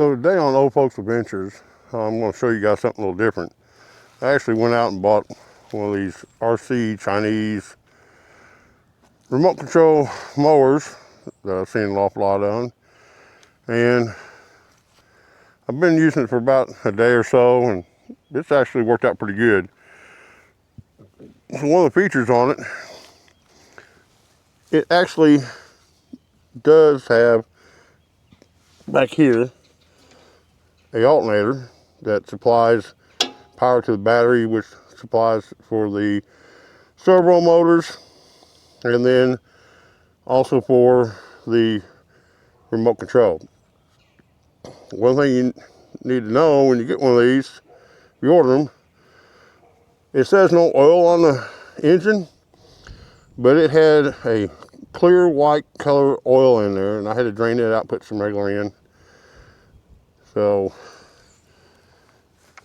So today on Old Folks Adventures, I'm going to show you guys something a little different. I actually went out and bought one of these RC Chinese remote control mowers that I've seen an awful lot on. And I've been using it for about a day or so, and it's actually worked out pretty good. So one of the features on it, it actually does have back here a alternator that supplies power to the battery, which supplies for the servo motors, and then also for the remote control. One thing you need to know when you get one of these, if you order them, it says no oil on the engine, but it had a clear white color oil in there, and I had to drain it out, put some regular in. So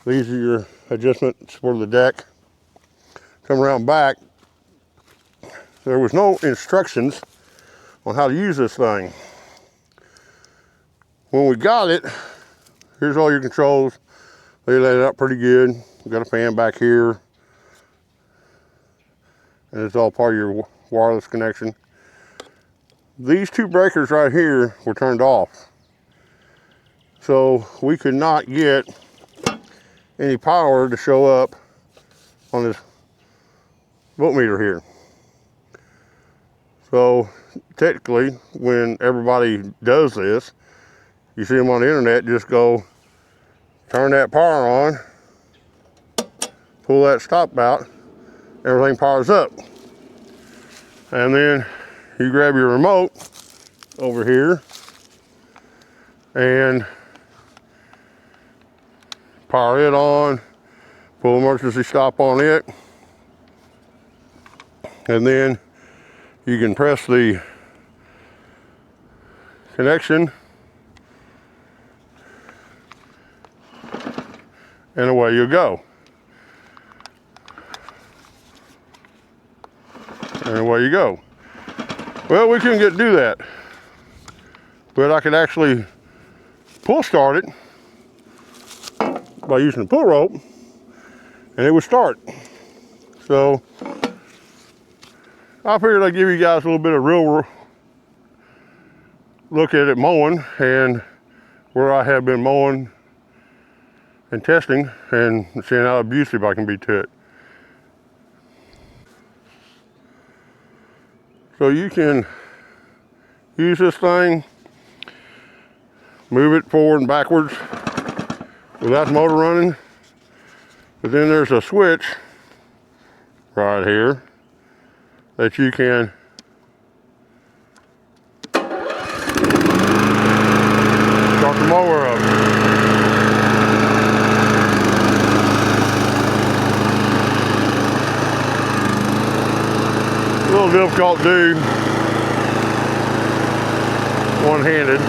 these are your adjustments for the deck. Come around back, there was no instructions on how to use this thing. When we got it, here's all your controls. They laid it out pretty good. We got a fan back here, and it's all part of your wireless connection. These two breakers right here were turned off, so we could not get any power to show up on this voltmeter here. So technically, when everybody does this, you see them on the internet, just go turn that power on, pull that stop out, everything powers up. And then you grab your remote over here and power it on, pull emergency stop on it, and then you can press the connection, and away you go. And away you go. Well, we couldn't get to do that, but I could actually pull start it by using the pull rope, and it would start. So I figured I'd give you guys a little bit of real look at it mowing, and where I have been mowing and testing, and seeing how abusive I can be to it. So you can use this thing, move it forward and backwards without the motor running. But then there's a switch right here that you can start the mower up. A little difficult to do one-handed.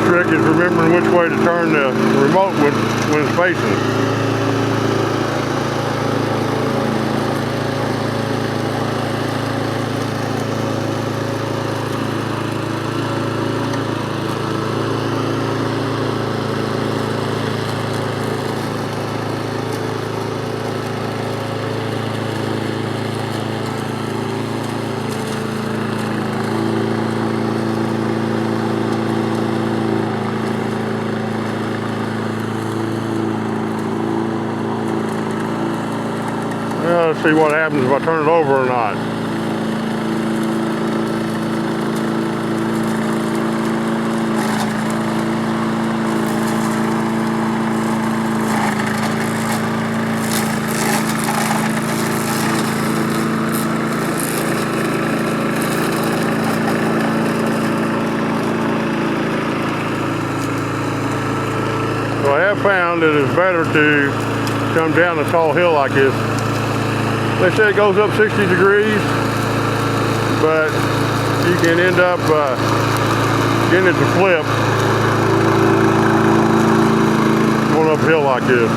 Trick is remembering which way to turn the remote when it's facing. see what happens if I turn it over or not. So I have found that it's better to come down a tall hill like this. They say it goes up 60 degrees, but you can end up getting it to flip going uphill like this.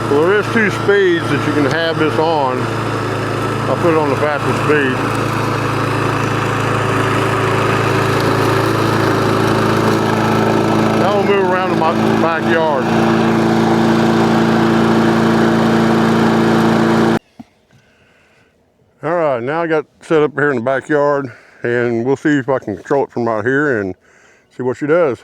Well, there is two speeds that you can have this on. I'll put it on the fastest speed. Now we'll move around to my backyard. All right, now I got set up here in the backyard, and we'll see if I can control it from right here and see what she does.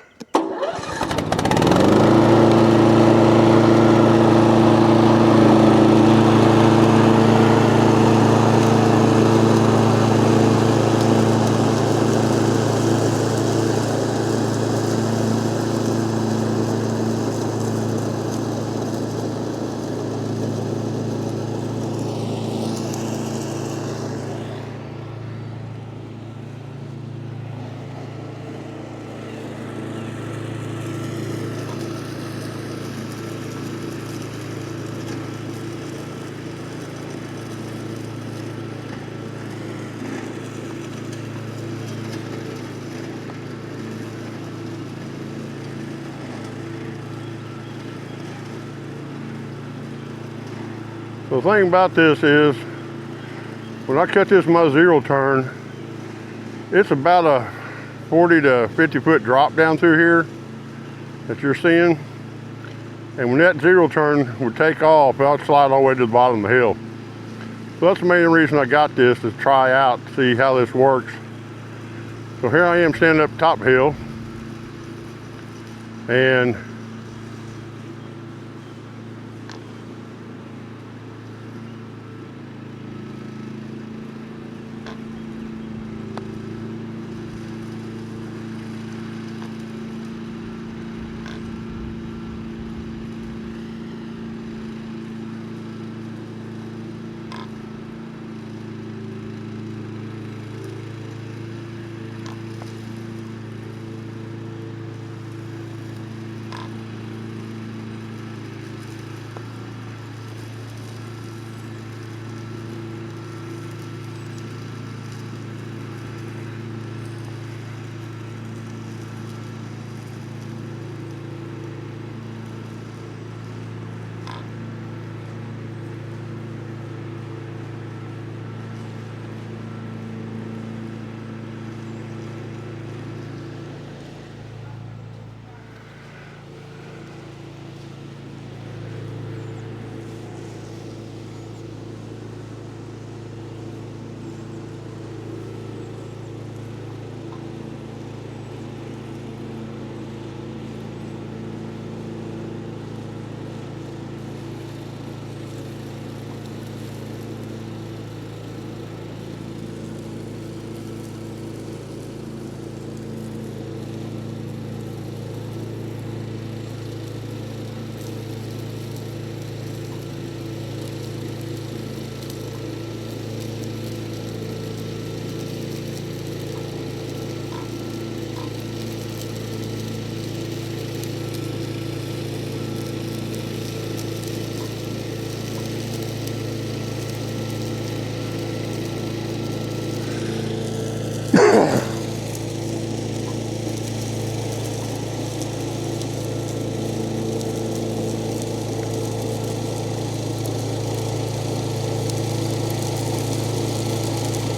So the thing about this is, when I cut this my zero turn, it's about a 40 to 50 foot drop down through here that you're seeing. And when that zero turn would take off, I'll slide all the way to the bottom of the hill. So that's the main reason I got this, to try out, see how this works. So here I am standing up top hill, and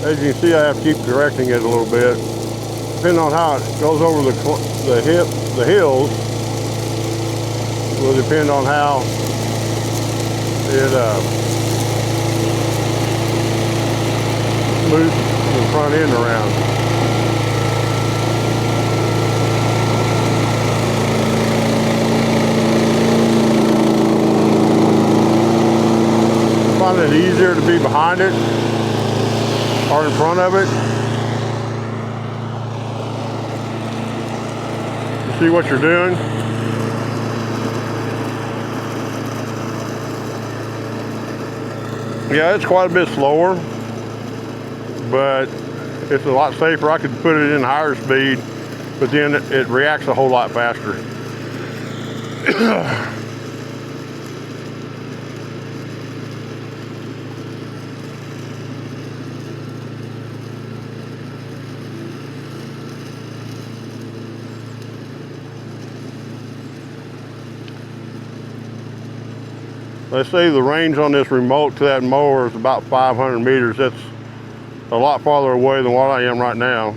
As you can see, I have to keep correcting it a little bit. Depending on how it goes over the hills, will depend on how it moves the front end around. I find it easier to be behind it or in front of it. You see what you're doing? Yeah, it's quite a bit slower, but it's a lot safer. I could put it in higher speed, but then it reacts a whole lot faster. Let's say the range on this remote to that mower is about 500 meters. That's a lot farther away than what I am right now.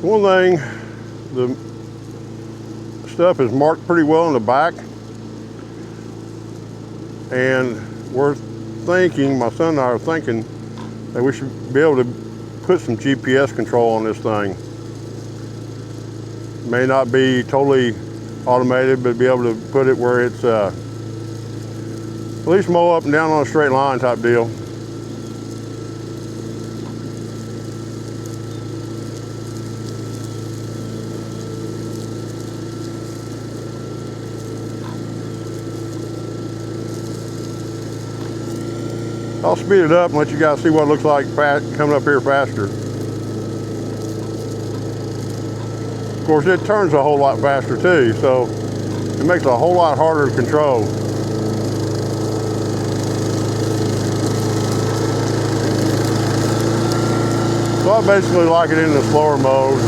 One thing, the stuff is marked pretty well in the back, and we're thinking, my son and I are thinking, that we should be able to put some GPS control on this thing. May not be totally automated, but be able to put it where it's at least mow up and down on a straight line type deal. I'll speed it up and let you guys see what it looks like coming up here faster. Of course, it turns a whole lot faster too, so it makes it a whole lot harder to control. So I basically like it in the slower mode.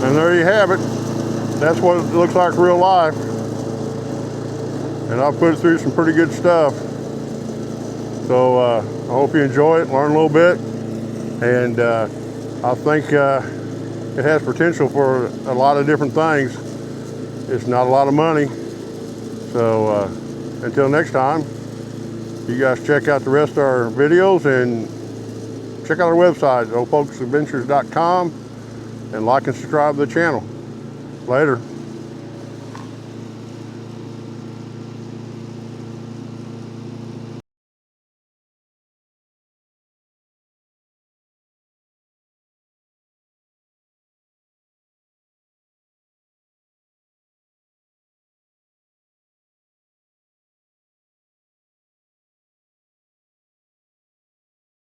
And there you have it. That's what it looks like real life. And I've put it through some pretty good stuff. So I hope you enjoy it, learn a little bit. And I think it has potential for a lot of different things. It's not a lot of money. So until next time, you guys check out the rest of our videos and check out our website, oldfolksadventures.com. and like and subscribe to the channel. Later.